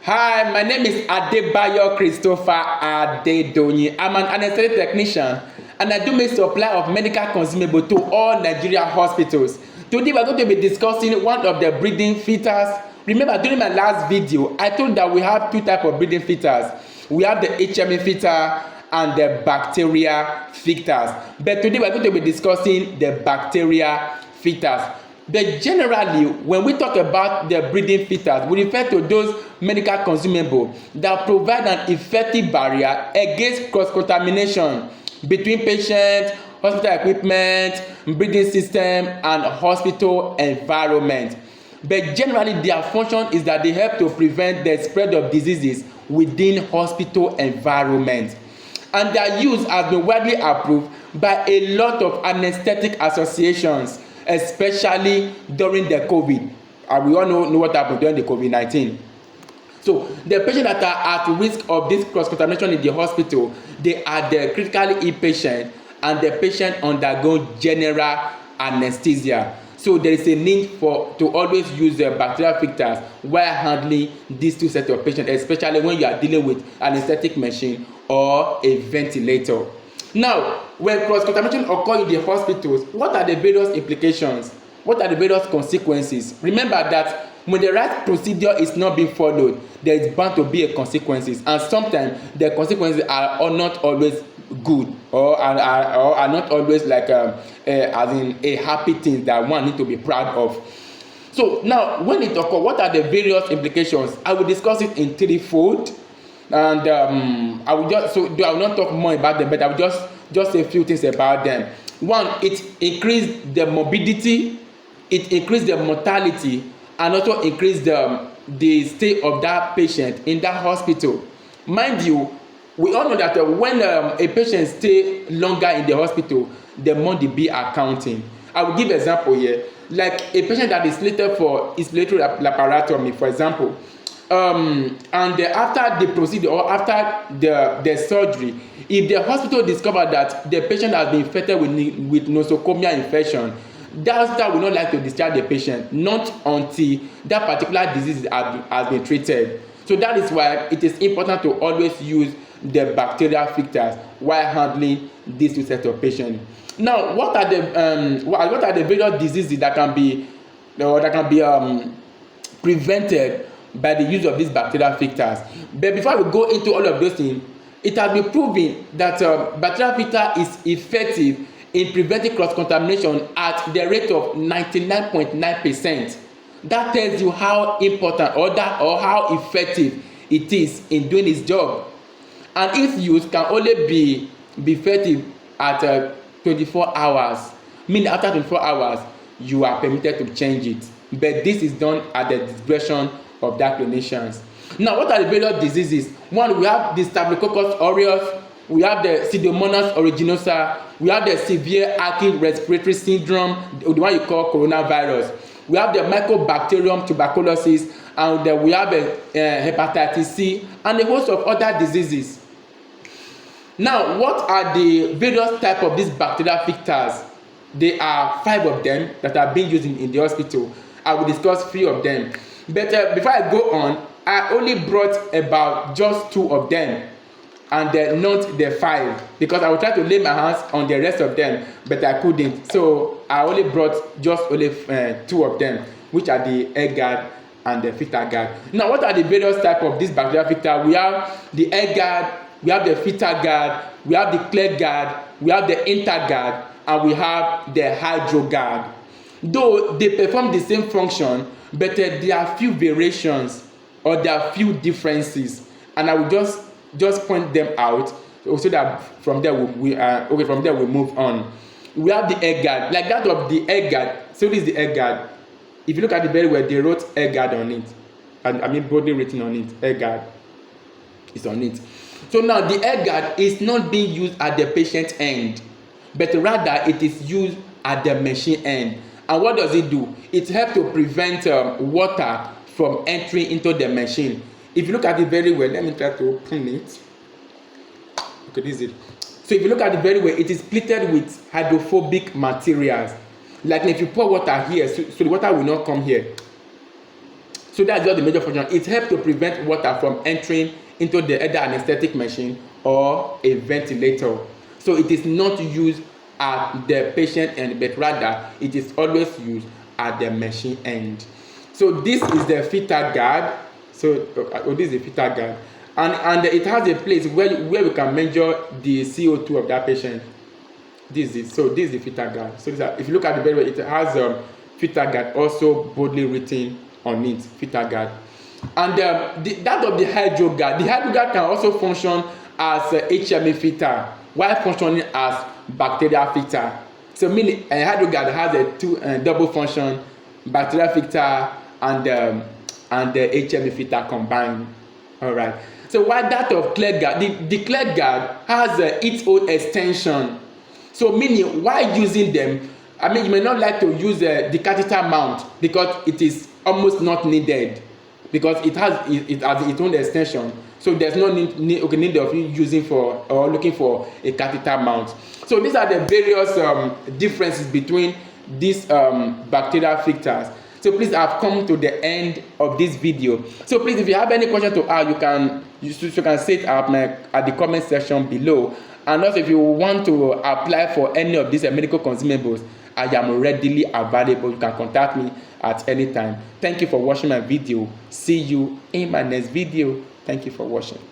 Hi, my name is Adebayo Christopher Adedonyi. I'm an anesthetic technician and I do make supply of medical consumables to all Nigeria hospitals. Today we're going to be discussing one of the breathing filters. Remember, during my last video, I told that we have two types of breathing filters. We have the HME filter and the bacteria filters. But today we're going to be discussing the bacteria filters. But generally, when we talk about the breathing filters, we refer to those medical consumables that provide an effective barrier against cross-contamination between patient, hospital equipment, breathing system, and hospital environment. But generally, their function is that they help to prevent the spread of diseases within hospital environment. And their use has been widely approved by a lot of anesthetic associations, especially during the COVID. And we all know what happened during the COVID-19. So the patients that are at risk of this cross-contamination in the hospital, they are the critically ill patient and the patient undergoing general anesthesia. So there is a need to always use the bacterial filters while handling these two sets of patients, especially when you are dealing with an anesthetic machine or a ventilator. Now, when cross-contamination occurs in the hospitals, what are the various implications? What are the various consequences? Remember that when the right procedure is not being followed, there is bound to be a consequences, and sometimes the consequences are not always good or are not always like as in a happy thing that one need to be proud of. So now, when it occurs, what are the various implications? I will discuss it in threefold, and I will not talk more about them, but I will just say a few things about them. One, it increased the morbidity, it increased the mortality, and also increased the stay of that patient in that hospital. Mind you, we all know that when a patient stay longer in the hospital, the more they be accounting. I will give an example here. Like a patient that is slated for inspiratory laparotomy, for example, and after the procedure or after the surgery, if the hospital discover that the patient has been infected with nosocomial infection, that hospital will not like to discharge the patient, not until that particular disease has been treated. So that is why it is important to always use the bacterial filters while handling these two sets of patients. Now, what are the various diseases that can be prevented by the use of these bacterial filters? But before we go into all of those things, it has been proven that bacterial filter is effective in preventing cross-contamination at the rate of 99.9%. That tells you how important or how effective it is in doing its job. And its use can only be effective at 24 hours. Meaning after 24 hours, you are permitted to change it. But this is done at the discretion of that clinicians. Now, what are the various diseases? One, we have the Staphylococcus aureus, we have the Pseudomonas aeruginosa, we have the severe acute respiratory syndrome, the one you call coronavirus. We have the Mycobacterium tuberculosis, and then we have hepatitis C, and a host of other diseases. Now, what are the various types of these bacterial filters? There are 5 of them that are being used in the hospital. I will discuss 3 of them. But before I go on, I only brought about just 2 of them, and not the 5, because I will try to lay my hands on the rest of them, but I couldn't. So I only brought just only 2 of them, which are the air guard and the filter guard. Now, what are the various types of this bacterial filter? We have the air guard, we have the filter guard, we have the clear guard, we have the inter guard, and we have the hydro guard. Though they perform the same function, but there are few variations or there are few differences, and I will just point them out so that from there we move on. We have the air guard, like that of the air guard. So this is the air guard. If you look at it very well, they wrote air guard on it, and I mean boldly written on it, air guard is on it. So now the air guard is not being used at the patient end, but rather it is used at the machine end. And what does it do? It helps to prevent water from entering into the machine. If you look at it very well, let me try to open it. Okay, this is it. So if you look at it very well, it is plated with hydrophobic materials. Like if you pour water here, so the water will not come here. So that's just the major function. It helps to prevent water from entering into the either anesthetic machine or a ventilator. So it is not used at the patient end, but rather it is always used at the machine end. So this is the filter guard. So this is the filter guard, and it has a place where we can measure the CO2 of that patient. This is the filter guard. So if you look at the very well, it has filter guard also boldly written on it, filter guard. And that of the hydro guard, the hydro guard can also function as HME filter while functioning as bacterial filter. So meaning a hydro guard has a double function, bacterial filter and the HME filter combined. All right. So while that of clear guard, the clear guard has its own extension. So meaning while using them, I mean you may not like to use the catheter mount because it is almost not needed, because it has its own extension. So there's no need of using for or looking for a catheter mount. So these are the various differences between these bacterial filters. So please, I've come to the end of this video. So please, if you have any question to ask, you can say it at the comment section below. And also, if you want to apply for any of these medical consumables, I am readily available. You can contact me at any time. Thank you for watching my video. See you in my next video. Thank you for watching.